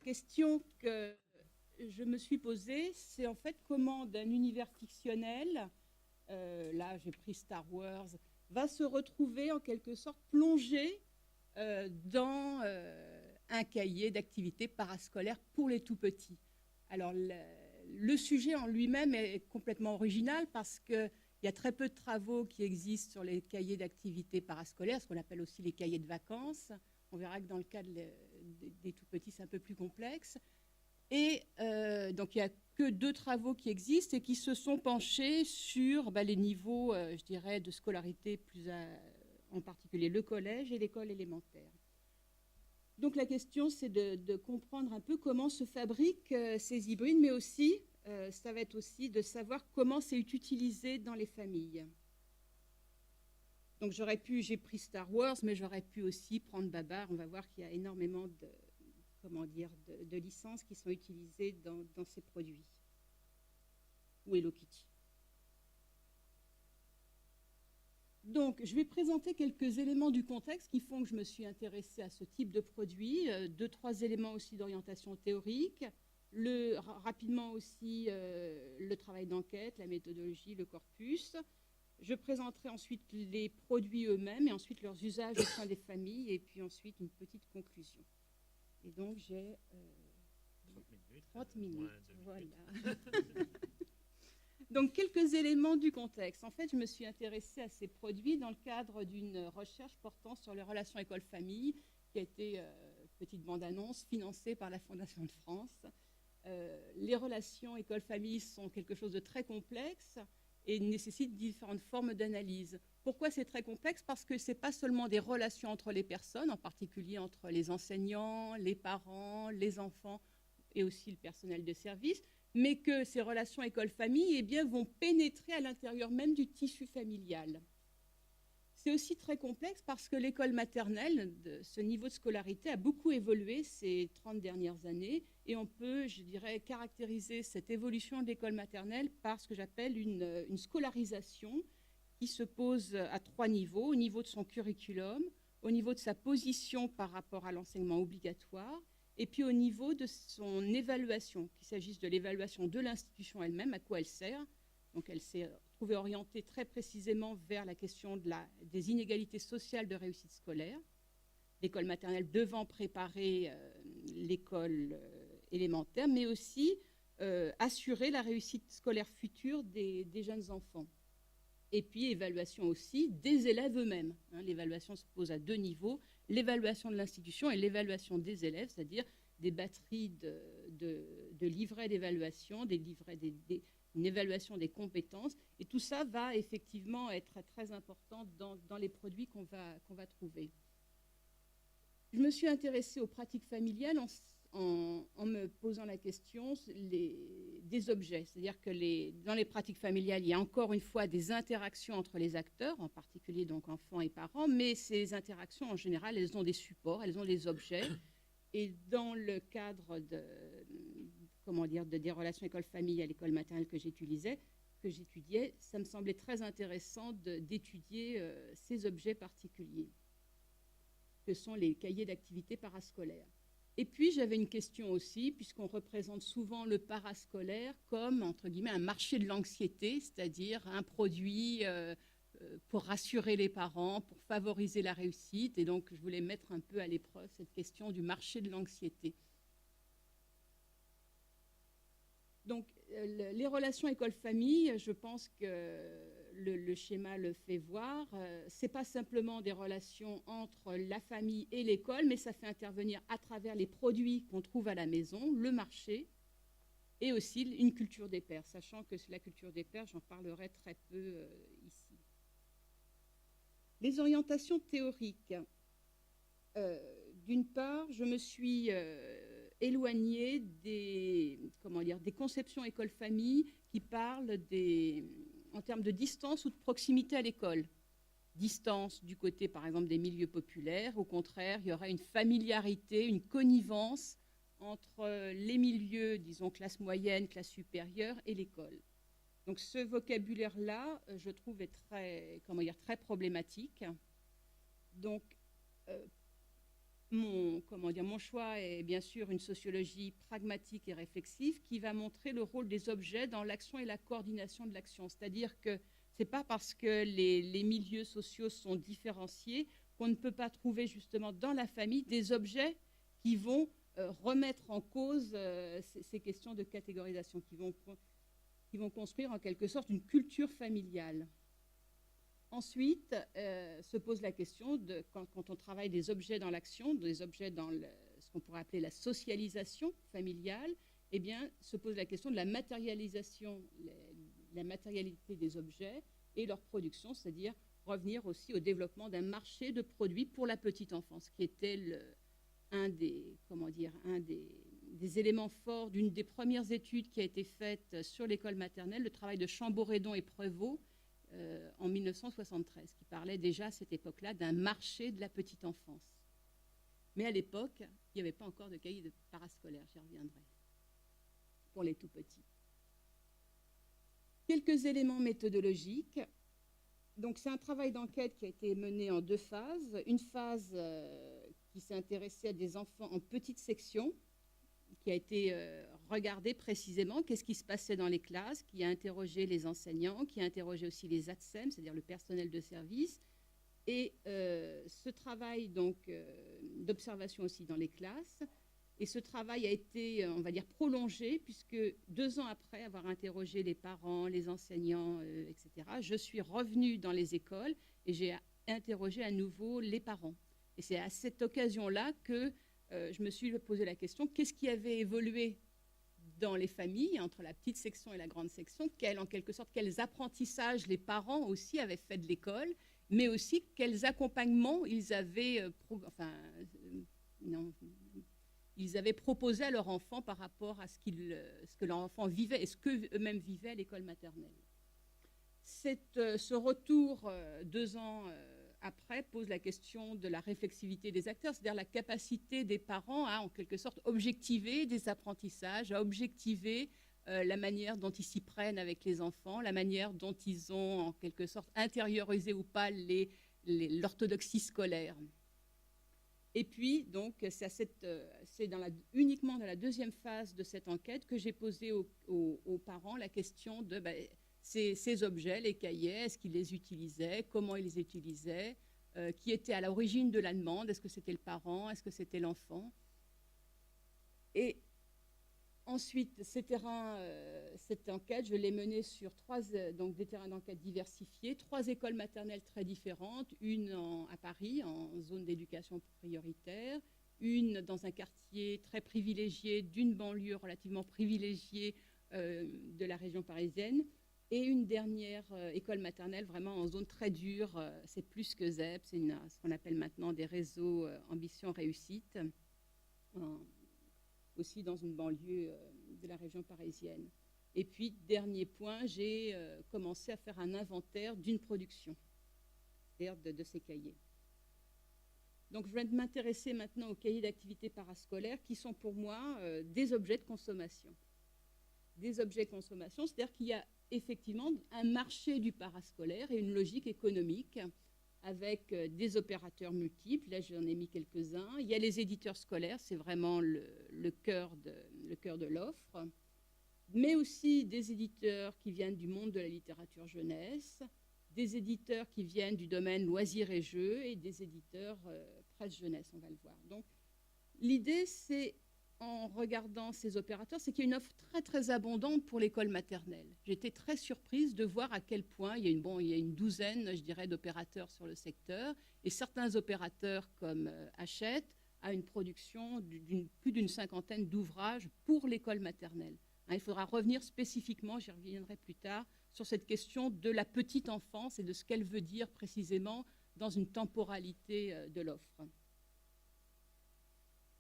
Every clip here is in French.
question que je me suis posée, c'est en fait comment d'un univers fictionnel, là j'ai pris Star Wars, va se retrouver en quelque sorte plongé dans un cahier d'activités parascolaires pour les tout-petits. Alors le sujet en lui-même est complètement original parce qu'il y a très peu de travaux qui existent sur les cahiers d'activités parascolaires, ce qu'on appelle aussi les cahiers de vacances. On verra que dans le cas des tout-petits, c'est un peu plus complexe. Et donc, il n'y a que 2 travaux qui existent et qui se sont penchés sur les niveaux, je dirais, de scolarité, en particulier le collège et l'école élémentaire. Donc, la question, c'est de comprendre un peu comment se fabriquent ces hybrides, mais aussi, ça va être aussi de savoir comment c'est utilisé dans les familles. Donc, j'ai pris Star Wars, mais j'aurais pu aussi prendre Babar. On va voir qu'il y a énormément de licences qui sont utilisées dans ces produits. Ou Hello Kitty. Donc, je vais présenter quelques éléments du contexte qui font que je me suis intéressée à ce type de produit. 2-3 éléments aussi d'orientation théorique. Rapidement aussi le travail d'enquête, la méthodologie, le corpus. Je présenterai ensuite les produits eux-mêmes et ensuite leurs usages au sein des familles et puis ensuite une petite conclusion. Et donc, j'ai 30 minutes. Voilà. Donc, quelques éléments du contexte. En fait, je me suis intéressée à ces produits dans le cadre d'une recherche portant sur les relations école-famille, qui a été, petite bande-annonce, financée par la Fondation de France. Les relations école-famille sont quelque chose de très complexe et nécessitent différentes formes d'analyse. Pourquoi c'est très complexe? Parce que ce n'est pas seulement des relations entre les personnes, en particulier entre les enseignants, les parents, les enfants et aussi le personnel de service, mais que ces relations école-famille vont pénétrer à l'intérieur même du tissu familial. C'est aussi très complexe parce que l'école maternelle, ce niveau de scolarité, a beaucoup évolué ces 30 dernières années et on peut, je dirais, caractériser cette évolution de l'école maternelle par ce que j'appelle une scolarisation qui se pose à 3 niveaux, au niveau de son curriculum, au niveau de sa position par rapport à l'enseignement obligatoire et puis au niveau de son évaluation, qu'il s'agisse de l'évaluation de l'institution elle-même, à quoi elle sert. Donc elle s'est retrouvée orientée très précisément vers la question des inégalités sociales de réussite scolaire, l'école maternelle devant préparer l'école élémentaire, mais aussi assurer la réussite scolaire future des jeunes enfants. Et puis évaluation aussi des élèves eux-mêmes. L'évaluation se pose à 2 niveaux, l'évaluation de l'institution et l'évaluation des élèves, c'est-à-dire des batteries de livrets d'évaluation, une évaluation des compétences. Et tout ça va effectivement être très important dans les produits qu'on va trouver. Je me suis intéressée aux pratiques familiales en me posant la question des objets. C'est-à-dire que dans les pratiques familiales, il y a encore une fois des interactions entre les acteurs, en particulier donc enfants et parents, mais ces interactions, en général, elles ont des supports, elles ont des objets. Et dans le cadre des relations école-famille à l'école maternelle que j'étudiais, ça me semblait très intéressant d'étudier ces objets particuliers, que sont les cahiers d'activités parascolaires. Et puis, j'avais une question aussi, puisqu'on représente souvent le parascolaire comme, entre guillemets, un marché de l'anxiété, c'est-à-dire un produit pour rassurer les parents, pour favoriser la réussite. Et donc, je voulais mettre un peu à l'épreuve cette question du marché de l'anxiété. Donc, les relations école-famille, je pense que le schéma le fait voir. Ce n'est pas simplement des relations entre la famille et l'école, mais ça fait intervenir à travers les produits qu'on trouve à la maison, le marché, et aussi une culture des pairs, sachant que la culture des pairs, j'en parlerai très peu ici. Les orientations théoriques. D'une part, je me suis éloignée des conceptions école-famille qui parlent en termes de distance ou de proximité à l'école. Distance du côté, par exemple, des milieux populaires. Au contraire, il y aura une familiarité, une connivence entre les milieux, disons, classe moyenne, classe supérieure et l'école. Donc ce vocabulaire-là, je trouve, est très problématique. Donc, mon choix est bien sûr une sociologie pragmatique et réflexive qui va montrer le rôle des objets dans l'action et la coordination de l'action. C'est-à-dire que ce n'est pas parce que les milieux sociaux sont différenciés qu'on ne peut pas trouver justement dans la famille des objets qui vont remettre en cause ces questions de catégorisation, qui vont construire en quelque sorte une culture familiale. Ensuite, se pose la question de, quand on travaille des objets dans l'action, des objets dans ce qu'on pourrait appeler la socialisation familiale, eh bien, se pose la question de la matérialisation, la matérialité des objets et leur production, c'est-à-dire revenir aussi au développement d'un marché de produits pour la petite enfance, qui était un des éléments forts d'une des premières études qui a été faite sur l'école maternelle, le travail de Chamboredon et Prévost, en 1973, qui parlait déjà à cette époque-là d'un marché de la petite enfance. Mais à l'époque, il n'y avait pas encore de cahier de parascolaire, j'y reviendrai, pour les tout petits. Quelques éléments méthodologiques. Donc, c'est un travail d'enquête qui a été mené en 2 phases. Une phase qui s'est intéressée à des enfants en petite section, qui a été regardé précisément qu'est-ce qui se passait dans les classes, qui a interrogé les enseignants, qui a interrogé aussi les ATSEM, c'est-à-dire le personnel de service. Et ce travail d'observation aussi dans les classes, et ce travail a été, on va dire, prolongé, puisque 2 ans après avoir interrogé les parents, les enseignants, etc., je suis revenue dans les écoles et j'ai interrogé à nouveau les parents. Et c'est à cette occasion-là que je me suis posé la question, qu'est-ce qui avait évolué dans les familles, entre la petite section et la grande section, en quelque sorte, quels apprentissages les parents aussi avaient fait de l'école, mais aussi quels accompagnements ils avaient, ils avaient proposé à leur enfant par rapport à ce que leur enfant vivait et ce qu'eux-mêmes vivaient à l'école maternelle. Ce retour 2 ans après pose la question de la réflexivité des acteurs, c'est-à-dire la capacité des parents à, en quelque sorte, objectiver des apprentissages, à objectiver la manière dont ils s'y prennent avec les enfants, la manière dont ils ont, en quelque sorte, intériorisé ou pas l'orthodoxie scolaire. Et puis, donc, c'est uniquement dans la 2e phase de cette enquête que j'ai posé aux parents la question de ces objets, les cahiers, est-ce qu'ils les utilisaient, comment ils les utilisaient, qui était à l'origine de la demande, est-ce que c'était le parent, est-ce que c'était l'enfant. Et ensuite, cette enquête, je l'ai menée sur des terrains d'enquête diversifiés, 3 écoles maternelles très différentes, une à Paris, en zone d'éducation prioritaire, une dans un quartier très privilégié d'une banlieue relativement privilégiée de la région parisienne, et une dernière école maternelle vraiment en zone très dure, c'est plus que ZEP, c'est ce qu'on appelle maintenant des réseaux ambition réussite, aussi dans une banlieue de la région parisienne. Et puis, dernier point, j'ai commencé à faire un inventaire d'une production, c'est-à-dire de ces cahiers. Donc, je vais m'intéresser maintenant aux cahiers d'activités parascolaires qui sont pour moi des objets de consommation. Des objets de consommation, c'est-à-dire qu'il y a effectivement un marché du parascolaire et une logique économique avec des opérateurs multiples. Là, j'en ai mis quelques-uns. Il y a les éditeurs scolaires, c'est vraiment le cœur de l'offre, mais aussi des éditeurs qui viennent du monde de la littérature jeunesse, des éditeurs qui viennent du domaine loisirs et jeux et des éditeurs presse jeunesse, on va le voir. Donc, l'idée, c'est, en regardant ces opérateurs, c'est qu'il y a une offre très, très abondante pour l'école maternelle. J'étais très surprise de voir à quel point il y a une douzaine, je dirais, d'opérateurs sur le secteur, et certains opérateurs comme Hachette a une production plus d'une 50aine d'ouvrages pour l'école maternelle. Il faudra revenir spécifiquement, j'y reviendrai plus tard, sur cette question de la petite enfance et de ce qu'elle veut dire précisément dans une temporalité de l'offre.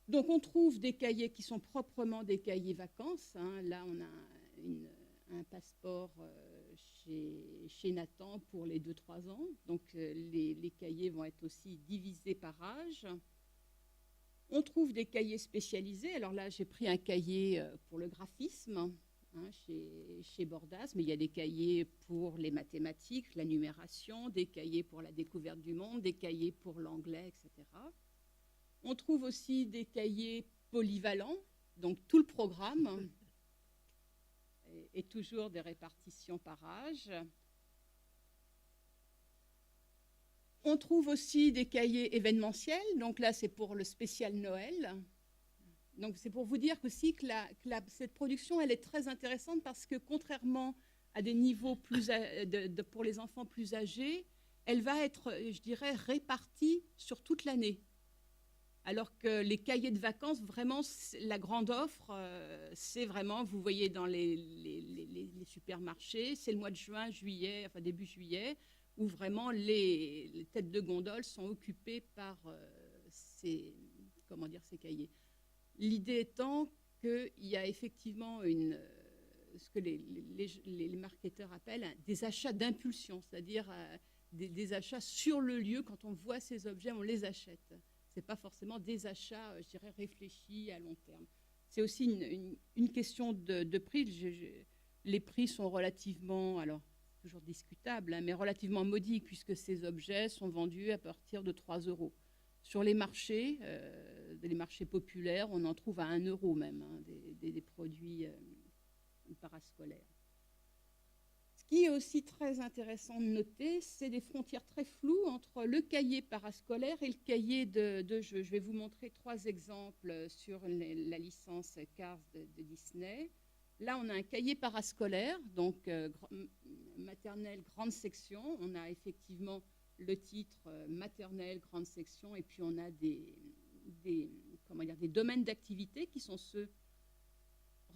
Donc, on trouve des cahiers qui sont proprement des cahiers vacances. Là, on a un passeport chez Nathan pour les 2-3 ans. Donc, les cahiers vont être aussi divisés par âge. On trouve des cahiers spécialisés. Alors là, j'ai pris un cahier pour le graphisme chez Bordas, mais il y a des cahiers pour les mathématiques, la numération, des cahiers pour la découverte du monde, des cahiers pour l'anglais, etc. On trouve aussi des cahiers polyvalents, donc tout le programme, et toujours des répartitions par âge. On trouve aussi des cahiers événementiels, donc là c'est pour le spécial Noël. Donc c'est pour vous dire aussi que cette production elle est très intéressante parce que contrairement à des niveaux pour les enfants plus âgés, elle va être, je dirais, répartie sur toute l'année. Alors que les cahiers de vacances, vraiment, la grande offre, c'est vraiment, vous voyez dans les supermarchés, c'est le mois de juin, juillet, enfin début juillet, où vraiment les têtes de gondole sont occupées par ces cahiers. L'idée étant qu'il y a effectivement ce que les marketeurs appellent des achats d'impulsion, c'est-à-dire des achats sur le lieu. Quand on voit ces objets, on les achète. Ce n'est pas forcément des achats, je dirais, réfléchis à long terme. C'est aussi une question de prix. Les prix sont relativement, alors toujours discutables, hein, mais relativement modiques, puisque ces objets sont vendus à partir de 3 €. Sur les marchés populaires, on en trouve à 1 € même, hein, des produits parascolaires. Ce qui est aussi très intéressant de noter, c'est des frontières très floues entre le cahier parascolaire et le cahier de jeu. Je vais vous montrer 3 exemples sur la licence Cars de Disney. Là, on a un cahier parascolaire, donc maternelle, grande section. On a effectivement le titre maternelle, grande section, et puis on a des domaines d'activité qui sont ceux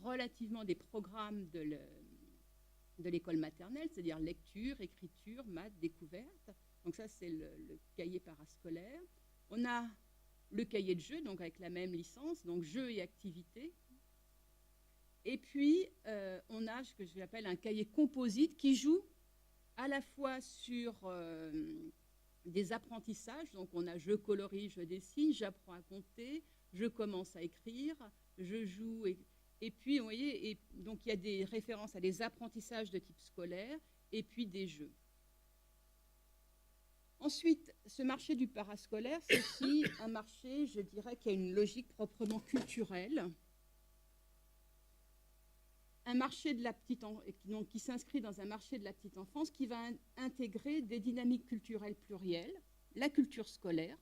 relativement des programmes de l'école maternelle, c'est-à-dire lecture, écriture, maths, découverte. Donc ça, c'est le cahier parascolaire. On a le cahier de jeu, donc avec la même licence, donc jeux et activités. Et puis, on a ce que j'appelle un cahier composite qui joue à la fois sur des apprentissages. Donc, on a je colorie, je dessine, j'apprends à compter, je commence à écrire, je joue. Et puis, vous voyez, donc il y a des références à des apprentissages de type scolaire et puis des jeux. Ensuite, ce marché du parascolaire, c'est aussi un marché, je dirais, qui a une logique proprement culturelle. Un marché de la petite donc, qui s'inscrit dans un marché de la petite enfance qui va intégrer des dynamiques culturelles plurielles, la culture scolaire,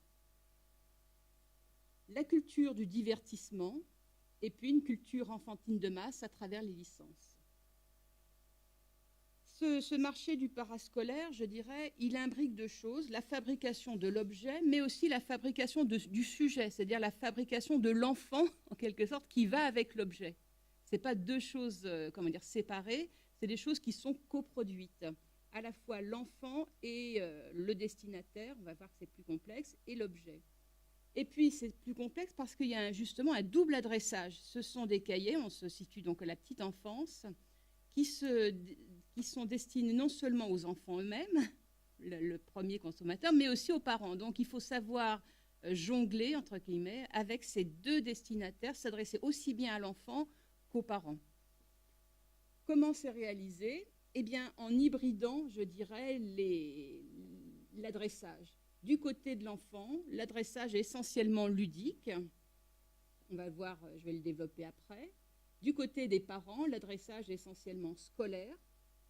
la culture du divertissement, et puis une culture enfantine de masse à travers les licences. Ce marché du parascolaire, je dirais, il imbrique 2 choses, la fabrication de l'objet, mais aussi la fabrication du sujet, c'est-à-dire la fabrication de l'enfant, en quelque sorte, qui va avec l'objet. Ce n'est pas 2 choses séparées, c'est des choses qui sont coproduites. À la fois l'enfant et le destinataire, on va voir que c'est plus complexe, et l'objet. Et puis, c'est plus complexe parce qu'il y a justement un double adressage. Ce sont des cahiers, on se situe donc à la petite enfance, qui sont destinés non seulement aux enfants eux-mêmes, le premier consommateur, mais aussi aux parents. Donc, il faut savoir jongler, entre guillemets, avec ces 2 destinataires, s'adresser aussi bien à l'enfant qu'aux parents. Comment c'est réalisé? Eh bien, en hybridant, je dirais, l'adressage. Du côté de l'enfant, l'adressage est essentiellement ludique. On va voir, je vais le développer après. Du côté des parents, l'adressage est essentiellement scolaire.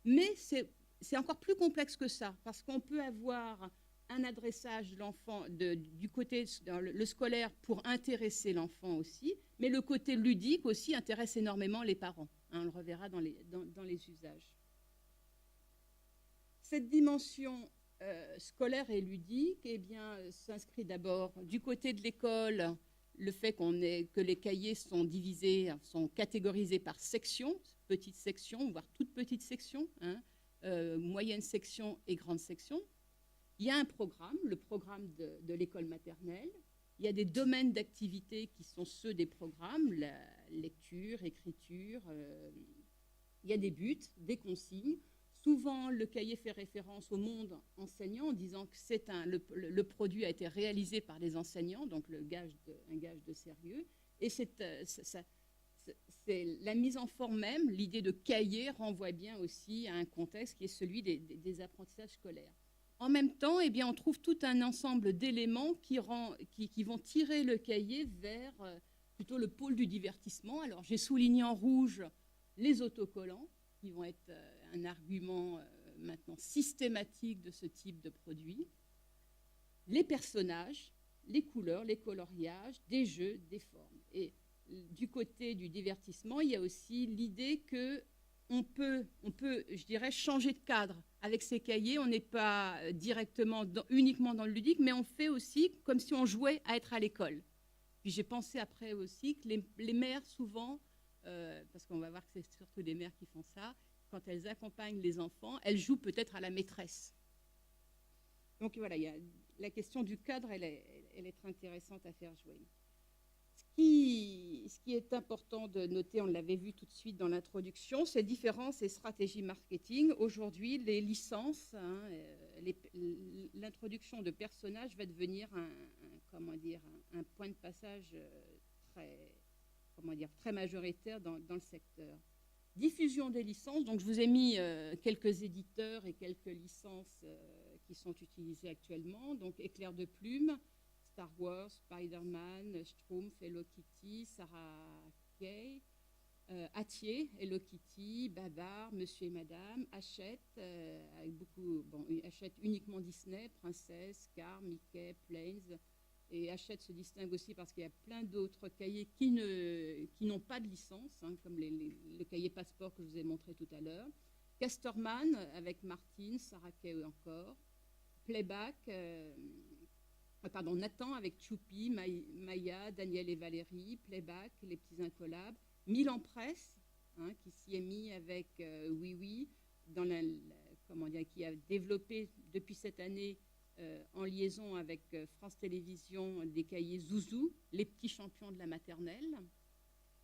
Mais c'est encore plus complexe que ça, parce qu'on peut avoir un adressage de l'enfant du côté le scolaire pour intéresser l'enfant aussi, mais le côté ludique aussi intéresse énormément les parents. Hein, on le reverra dans les usages. Cette dimension scolaire et ludique s'inscrit d'abord du côté de l'école, le fait que les cahiers sont catégorisés par sections, petites sections, voire toutes petites sections, hein, moyenne section et grande section. Il y a un programme, le programme de l'école maternelle. Il y a des domaines d'activité qui sont ceux des programmes, la lecture, écriture. Il y a des buts, des consignes. Souvent, le cahier fait référence au monde enseignant en disant que le produit a été réalisé par les enseignants, donc un gage de sérieux. Et c'est la mise en forme même, l'idée de cahier renvoie bien aussi à un contexte qui est celui des apprentissages scolaires. En même temps, eh bien, on trouve tout un ensemble d'éléments qui vont tirer le cahier vers plutôt le pôle du divertissement. Alors, j'ai souligné en rouge les autocollants, qui vont être un argument maintenant systématique de ce type de produit. Les personnages, les couleurs, les coloriages, des jeux, des formes. Et du côté du divertissement, il y a aussi l'idée que on peut, je dirais, changer de cadre. Avec ces cahiers, on n'est pas directement, uniquement dans le ludique, mais on fait aussi comme si on jouait à être à l'école. Puis j'ai pensé après aussi que les mères, souvent, parce qu'on va voir que c'est surtout les mères qui font ça, quand elles accompagnent les enfants, elles jouent peut-être à la maîtresse. Donc voilà, la question du cadre, elle est très intéressante à faire jouer. Ce qui est important de noter, on l'avait vu tout de suite dans l'introduction, c'est différences et stratégies marketing. Aujourd'hui, les licences, l'introduction de personnages va devenir un point de passage très majoritaire dans le secteur. Diffusion des licences, donc je vous ai mis quelques éditeurs et quelques licences qui sont utilisées actuellement, donc Éclair de Plume, Star Wars, Spider-Man, Schtroumpf, Hello Kitty, Sarah Kay, Hatier, Hello Kitty, Babar, Monsieur et Madame, Hachette, Hachette uniquement Disney, Princesse, Car, Mickey, Planes. Et Hachette se distingue aussi parce qu'il y a plein d'autres cahiers qui n'ont pas de licence, comme le cahier passeport que je vous ai montré tout à l'heure. Casterman avec Martine, Sarah Kay encore. Playback, Nathan avec Choupi, Maya, Daniel et Valérie. Playback, Les Petits Incollables. Milan Presse, qui s'y est mis avec Oui Oui, qui a développé depuis cette année en liaison avec France Télévisions des cahiers Zouzou, Les Petits Champions de la maternelle.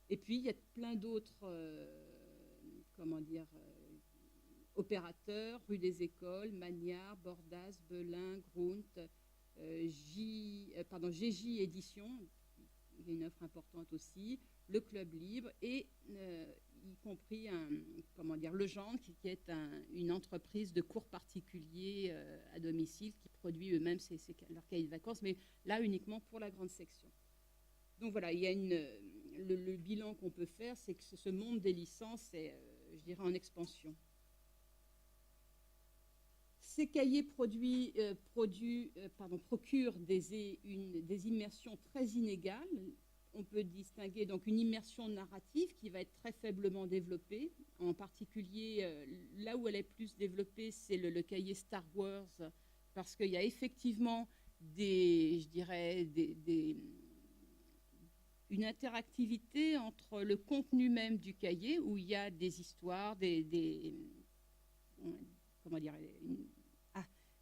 Et puis, il y a plein d'autres opérateurs, Rue des Écoles, Magnard, Bordas, Belin, Grunt, GJ Édition, il y a une offre importante aussi, le Club Libre et y compris Le Gendre, qui est une entreprise de cours particuliers à domicile qui produit eux-mêmes leurs cahiers de vacances, mais là uniquement pour la grande section. Donc voilà, il y a le bilan qu'on peut faire, c'est que ce monde des licences est, je dirais, en expansion. Ces cahiers procurent des immersions très inégales. On peut distinguer donc une immersion narrative qui va être très faiblement développée. En particulier, là où elle est plus développée, c'est le cahier Star Wars, parce qu'il y a effectivement une interactivité entre le contenu même du cahier, où il y a des histoires,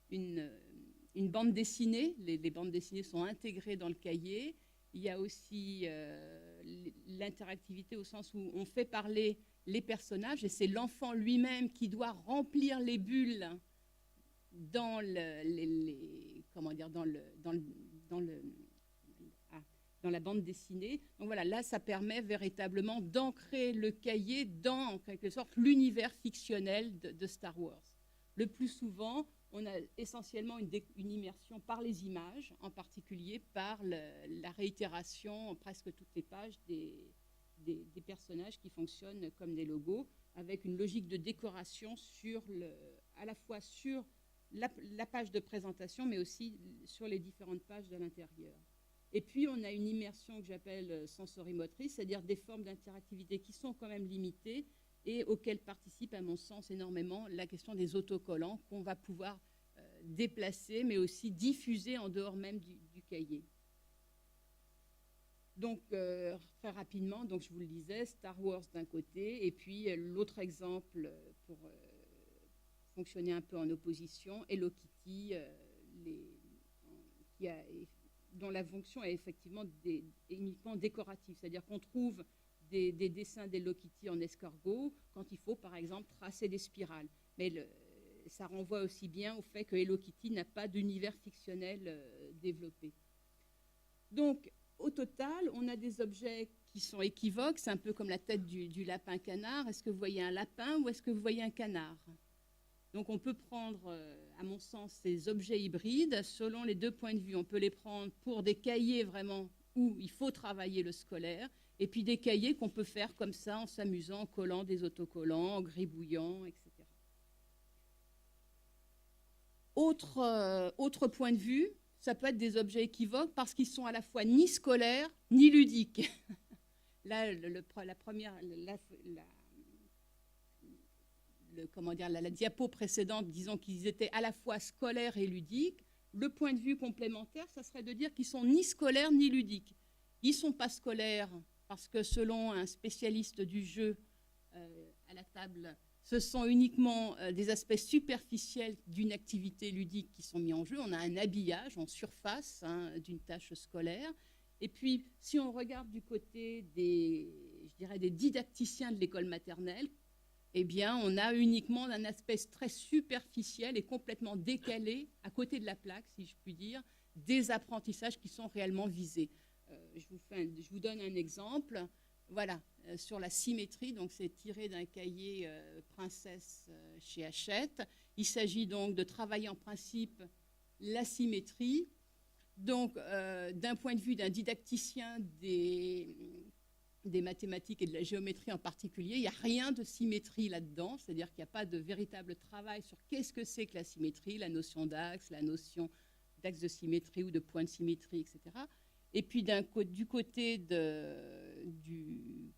une bande dessinée. Les bandes dessinées sont intégrées dans le cahier. Il y a aussi l'interactivité au sens où on fait parler les personnages et c'est l'enfant lui-même qui doit remplir les bulles dans la bande dessinée. Donc voilà, là, ça permet véritablement d'ancrer le cahier dans, en quelque sorte, l'univers fictionnel de Star Wars. Le plus souvent, on a essentiellement une immersion par les images, en particulier par la réitération, presque toutes les pages, des personnages qui fonctionnent comme des logos, avec une logique de décoration à la fois sur la page de présentation, mais aussi sur les différentes pages de l'intérieur. Et puis, on a une immersion que j'appelle sensorimotrice, c'est-à-dire des formes d'interactivité qui sont quand même limitées, et auquel participe, à mon sens, énormément la question des autocollants qu'on va pouvoir déplacer, mais aussi diffuser en dehors même du cahier. Donc, très rapidement, donc, je vous le disais, Star Wars d'un côté, et puis l'autre exemple pour fonctionner un peu en opposition, Hello Kitty, dont la fonction est effectivement uniquement décorative, c'est-à-dire qu'on trouve des dessins d'Hello Kitty en escargot quand il faut, par exemple, tracer des spirales. Mais ça renvoie aussi bien au fait que Hello Kitty n'a pas d'univers fictionnel développé. Donc, au total, on a des objets qui sont équivoques. C'est un peu comme la tête du lapin-canard. Est-ce que vous voyez un lapin ou est-ce que vous voyez un canard? Donc on peut prendre, à mon sens, ces objets hybrides selon les deux points de vue. On peut les prendre pour des cahiers vraiment où il faut travailler le scolaire, et puis des cahiers qu'on peut faire comme ça en s'amusant, en collant des autocollants, en gribouillant, etc. Autre point de vue, ça peut être des objets équivoques parce qu'ils sont à la fois ni scolaires ni ludiques. Là, la diapo précédente, disons qu'ils étaient à la fois scolaires et ludiques. Le point de vue complémentaire, ça serait de dire qu'ils sont ni scolaires ni ludiques. Ils ne sont pas scolaires parce que selon un spécialiste du jeu à la table, ce sont uniquement des aspects superficiels d'une activité ludique qui sont mis en jeu. On a un habillage en surface d'une tâche scolaire. Et puis, si on regarde du côté des didacticiens de l'école maternelle, eh bien, on a uniquement un aspect très superficiel et complètement décalé, à côté de la plaque, si je puis dire, des apprentissages qui sont réellement visés. Je vous donne un exemple. Voilà, sur la symétrie, donc c'est tiré d'un cahier Princesse chez Hachette. Il s'agit donc de travailler en principe la symétrie. Donc, d'un point de vue d'un didacticien des mathématiques et de la géométrie en particulier, il n'y a rien de symétrie là-dedans, c'est-à-dire qu'il n'y a pas de véritable travail sur qu'est-ce que c'est que la symétrie, la notion d'axe, la notion d'axe de symétrie ou de point de symétrie, etc. Et puis du côté du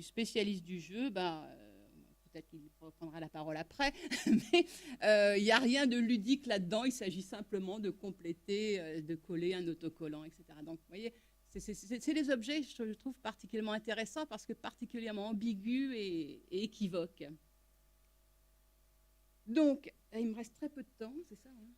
spécialiste du jeu, peut-être qu'il reprendra la parole après, mais il n'y a rien de ludique là-dedans, il s'agit simplement de compléter, de coller un autocollant, etc. Donc, vous voyez, c'est des objets que je trouve particulièrement intéressants parce que particulièrement ambigus et équivoques. Donc, il me reste très peu de temps, c'est ça, hein?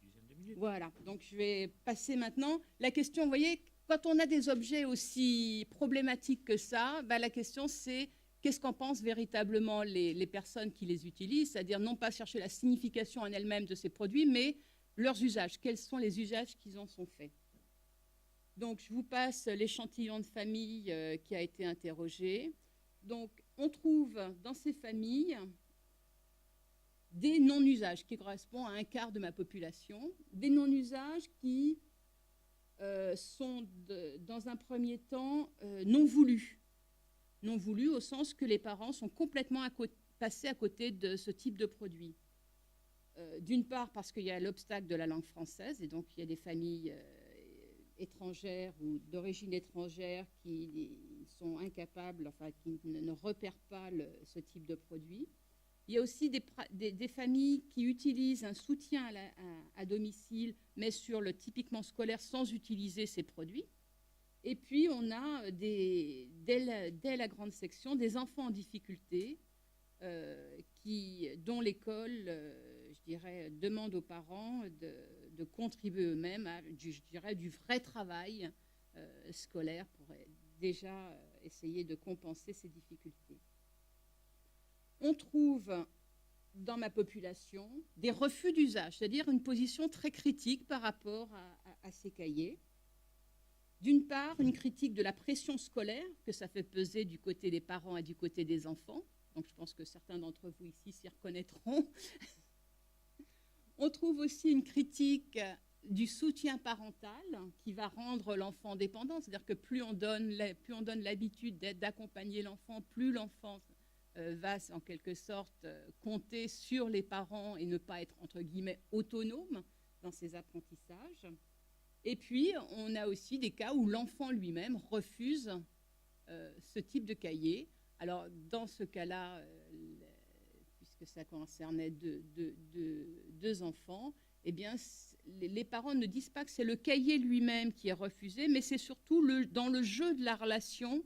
Une dizaine de minutes. Voilà, donc je vais passer maintenant. La question, vous voyez, quand on a des objets aussi problématiques que ça, la question c'est qu'est-ce qu'en pensent véritablement les personnes qui les utilisent, c'est-à-dire non pas chercher la signification en elle-même de ces produits, mais leurs usages. Quels sont les usages qu'ils en sont faits? Donc, je vous passe l'échantillon de famille qui a été interrogé. Donc, on trouve dans ces familles des non-usages qui correspondent à un quart de ma population, des non-usages qui sont, dans un premier temps, non voulus. Non voulus au sens que les parents sont complètement passés à côté de ce type de produit. D'une part parce qu'il y a l'obstacle de la langue française, et donc il y a des familles étrangères ou d'origine étrangère qui sont incapables, enfin qui ne repèrent pas ce type de produit. Il y a aussi des familles qui utilisent un soutien à domicile, mais sur le typiquement scolaire sans utiliser ces produits. Et puis, on a, dès la grande section, des enfants en difficulté dont l'école, demande aux parents de contribuer eux-mêmes à, du vrai travail scolaire pour déjà essayer de compenser ces difficultés. On trouve dans ma population des refus d'usage, c'est-à-dire une position très critique par rapport à ces cahiers. D'une part, une critique de la pression scolaire que ça fait peser du côté des parents et du côté des enfants. Donc, je pense que certains d'entre vous ici s'y reconnaîtront. On trouve aussi une critique du soutien parental qui va rendre l'enfant dépendant. C'est-à-dire que plus on donne l'habitude d'accompagner l'enfant, plus l'enfant va en quelque sorte compter sur les parents et ne pas être, entre guillemets, autonome dans ses apprentissages. Et puis, on a aussi des cas où l'enfant lui-même refuse ce type de cahier. Alors, dans ce cas-là, puisque ça concernait deux enfants, eh bien, les parents ne disent pas que c'est le cahier lui-même qui est refusé, mais c'est surtout dans le jeu de la relation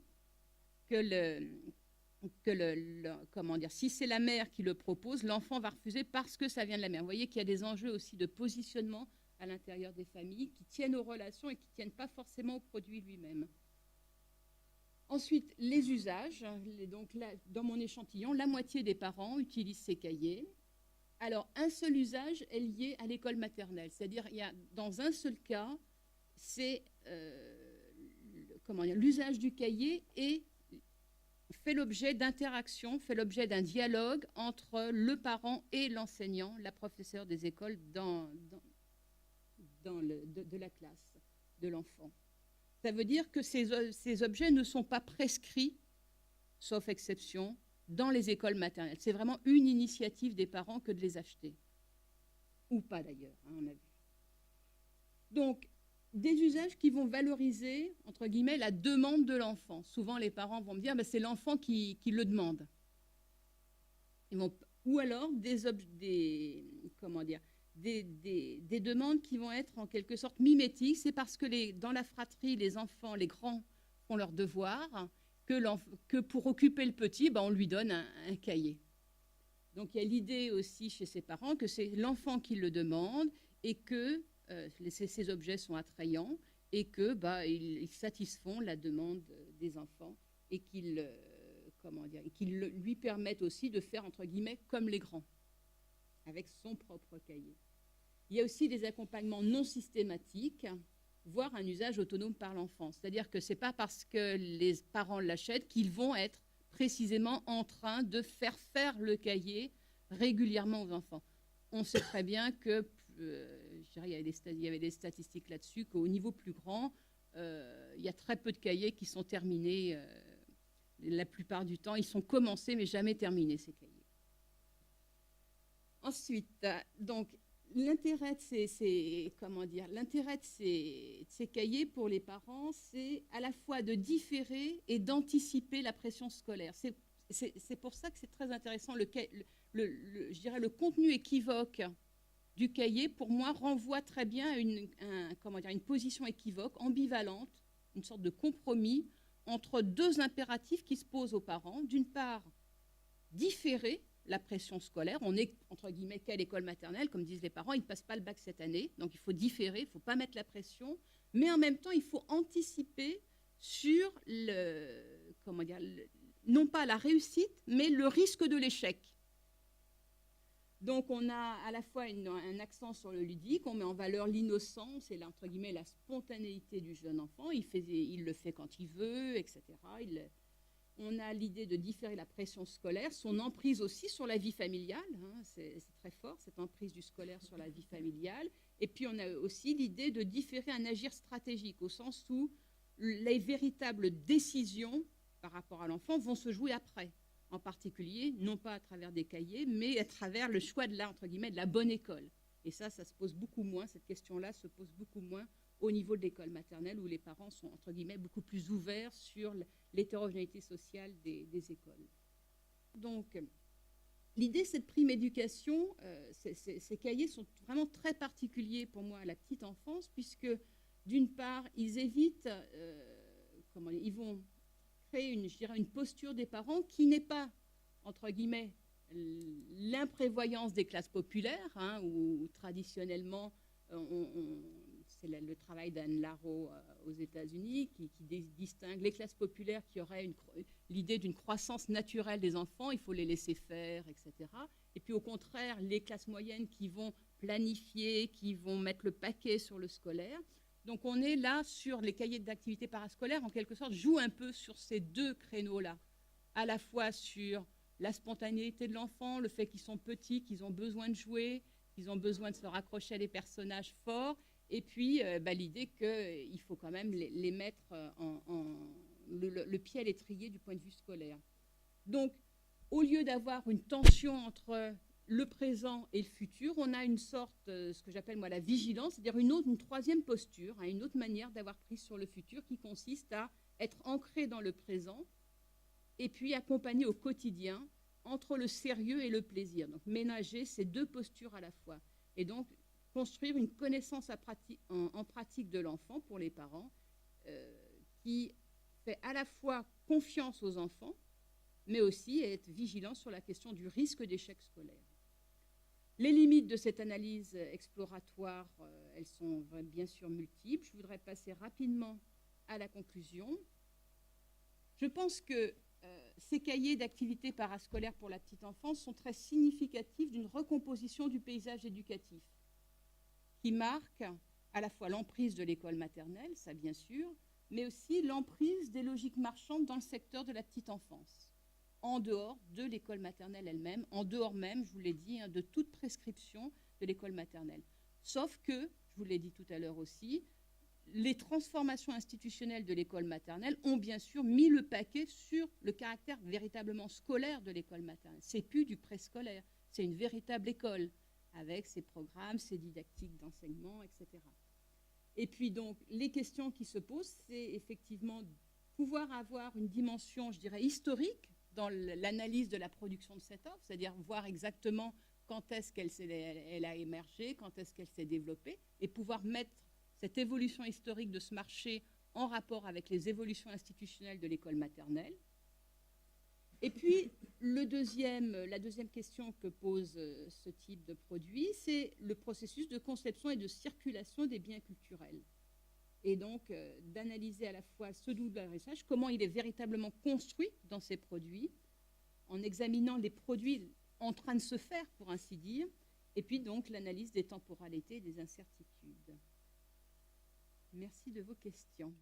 si c'est la mère qui le propose, l'enfant va refuser parce que ça vient de la mère. Vous voyez qu'il y a des enjeux aussi de positionnement à l'intérieur des familles qui tiennent aux relations et qui ne tiennent pas forcément au produit lui-même. Ensuite, les usages. Donc là, dans mon échantillon, la moitié des parents utilisent ces cahiers. Alors, un seul usage est lié à l'école maternelle. C'est-à-dire, dans un seul cas, c'est l'usage du cahier est fait l'objet d'interactions, fait l'objet d'un dialogue entre le parent et l'enseignant, la professeure des écoles de la classe de l'enfant. Ça veut dire que ces objets ne sont pas prescrits, sauf exception, dans les écoles maternelles. C'est vraiment une initiative des parents que de les acheter. Ou pas d'ailleurs, hein, on a vu. Donc, des usages qui vont valoriser, entre guillemets, la demande de l'enfant. Souvent, les parents vont me dire, c'est l'enfant qui le demande. Ou alors des demandes qui vont être en quelque sorte mimétiques. C'est parce que dans la fratrie, les enfants, les grands, font leurs devoirs, que pour occuper le petit, on lui donne un cahier. Donc, il y a l'idée aussi chez ses parents que c'est l'enfant qui le demande et que ces objets sont attrayants et que ils satisfont la demande des enfants et qu'ils lui permettent aussi de faire, entre guillemets, comme les grands, avec son propre cahier. Il y a aussi des accompagnements non systématiques, voire un usage autonome par l'enfant. C'est-à-dire que ce n'est pas parce que les parents l'achètent qu'ils vont être précisément en train de faire le cahier régulièrement aux enfants. On sait très bien que, il y avait des statistiques là-dessus, qu'au niveau plus grand, il y a très peu de cahiers qui sont terminés. La plupart du temps, ils sont commencés mais jamais terminés, ces cahiers. Ensuite, donc, l'intérêt de ces cahiers pour les parents, c'est à la fois de différer et d'anticiper la pression scolaire. C'est pour ça que c'est très intéressant. Je dirais le contenu équivoque du cahier, pour moi, renvoie très bien à une position équivoque, ambivalente, une sorte de compromis entre deux impératifs qui se posent aux parents. D'une part, différer la pression scolaire. On est, entre guillemets, qu'à l'école maternelle, comme disent les parents, ils ne passent pas le bac cette année, donc il faut différer, il ne faut pas mettre la pression, mais en même temps, il faut anticiper sur non pas la réussite, mais le risque de l'échec. Donc, on a à la fois un accent sur le ludique, on met en valeur l'innocence et, entre guillemets, la spontanéité du jeune enfant. Il le fait quand il veut, etc. On a l'idée de différer la pression scolaire, son emprise aussi sur la vie familiale. Hein, c'est très fort, cette emprise du scolaire sur la vie familiale. Et puis, on a aussi l'idée de différer un agir stratégique, au sens où les véritables décisions par rapport à l'enfant vont se jouer après. En particulier, non pas à travers des cahiers, mais à travers le choix de la bonne école. Et ça se pose beaucoup moins, cette question-là se pose beaucoup moins au niveau de l'école maternelle, où les parents sont, entre guillemets, beaucoup plus ouverts sur l'hétérogénéité sociale des écoles. Donc, l'idée, cette prime éducation, ces cahiers sont vraiment très particuliers pour moi à la petite enfance, puisque, d'une part, ils évitent, ils vont créer une posture des parents qui n'est pas, entre guillemets, l'imprévoyance des classes populaires, hein, où traditionnellement, c'est le travail d'Anne Larot aux États-Unis qui distingue les classes populaires qui auraient l'idée d'une croissance naturelle des enfants, il faut les laisser faire, etc. Et puis au contraire, les classes moyennes qui vont planifier, qui vont mettre le paquet sur le scolaire. Donc on est là sur les cahiers d'activités parascolaires, en quelque sorte, joue un peu sur ces deux créneaux-là, à la fois sur la spontanéité de l'enfant, le fait qu'ils sont petits, qu'ils ont besoin de jouer, qu'ils ont besoin de se raccrocher à des personnages forts, et puis l'idée qu'il faut quand même les mettre le pied à l'étrier du point de vue scolaire. Donc, au lieu d'avoir une tension entre le présent et le futur, on a une sorte, ce que j'appelle moi la vigilance, c'est-à-dire une troisième posture, hein, une autre manière d'avoir prise sur le futur qui consiste à être ancré dans le présent et puis accompagné au quotidien entre le sérieux et le plaisir. Donc ménager ces deux postures à la fois. Et donc construire une connaissance en pratique de l'enfant pour les parents qui fait à la fois confiance aux enfants, mais aussi être vigilant sur la question du risque d'échec scolaire. Les limites de cette analyse exploratoire, elles sont bien sûr multiples. Je voudrais passer rapidement à la conclusion. Je pense que ces cahiers d'activités parascolaires pour la petite enfance sont très significatifs d'une recomposition du paysage éducatif qui marque à la fois l'emprise de l'école maternelle, ça bien sûr, mais aussi l'emprise des logiques marchandes dans le secteur de la petite enfance. en dehors de l'école maternelle elle-même, en dehors même, je vous l'ai dit, de toute prescription de l'école maternelle. Sauf que, je vous l'ai dit tout à l'heure aussi, les transformations institutionnelles de l'école maternelle ont bien sûr mis le paquet sur le caractère véritablement scolaire de l'école maternelle. C'est plus du préscolaire, c'est une véritable école avec ses programmes, ses didactiques d'enseignement, etc. Et puis donc, les questions qui se posent, c'est effectivement pouvoir avoir une dimension, je dirais, historique dans l'analyse de la production de cette offre, c'est-à-dire voir exactement quand est-ce qu'elle a émergé, quand est-ce qu'elle s'est développée, et pouvoir mettre cette évolution historique de ce marché en rapport avec les évolutions institutionnelles de l'école maternelle. Et puis, la deuxième question que pose ce type de produit, c'est le processus de conception et de circulation des biens culturels. Et donc, d'analyser à la fois ce double adressage, comment il est véritablement construit dans ces produits, en examinant les produits en train de se faire, pour ainsi dire, et puis donc l'analyse des temporalités et des incertitudes. Merci de vos questions.